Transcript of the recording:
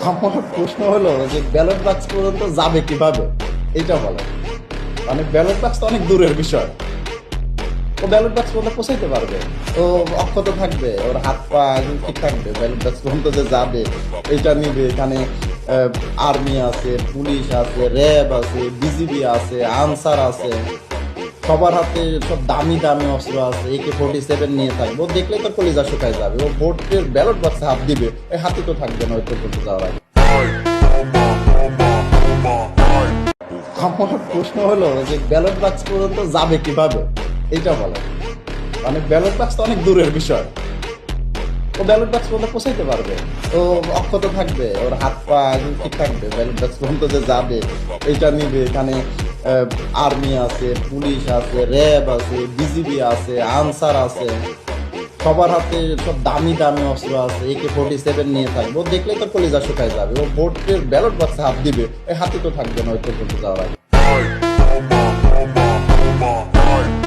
আমার প্রশ্ন হলো যে ব্যালট বাক্স পর্যন্ত যাবে কিভাবে, এটা বলে। মানে ব্যালট বাক্স তো অনেক দূরের বিষয়। ও ব্যালট বাক্স পর্যন্ত পৌঁছাইতে পারবে, ও অক্ষত থাকবে, ওর হাত পা একদম ঠিক থাকবে, ব্যালট বাক্স পর্যন্ত যে যাবে এটা নিবে। এখানে আর্মি আছে, পুলিশ আছে, র্যাব আছে, বিজিবি আছে, আনসার আছে, সবার হাতে সব দামি দামি অস্ত্র আছে, AK-47 নিয়ে থাকবে। ও দেখলে তো কলিজা শুকায় যাবে। ও ভোটের ব্যালট বাক্সে হাত দিবে, ওই হাতে তো থাকবে না ওই পর্যন্ত যাওয়ার আগে। আমার প্রশ্ন হলো যে ব্যালট বাক্স পর্যন্ত যাবে কিভাবে, এটা বলে। মানে ব্যালট বাক্স তো অনেক দূরের বিষয়। ও ব্যালট বাক্স পর্যন্ত পৌঁছাইতে পারবে, ও অক্ষত থাকবে, ওর হাত পা একদম ঠিক থাকবে, ব্যালট বাক্স পর্যন্ত যে যাবে এটা নিবে। এখানে আর্মি আছে, পুলিশ আছে, র্যাব আছে, বিজিবি আছে, আনসার আছে, সবার হাতে সব দামি দামি অস্ত্র আছে, AK-47 নিয়ে থাকবে। ও দেখলে তো কলিজা শুকায় যাবে। ও ভোটের ব্যালট বাক্সে হাত দিবে, ওই হাতে তো থাকবে না ওই পর্যন্ত যাওয়ার আগে।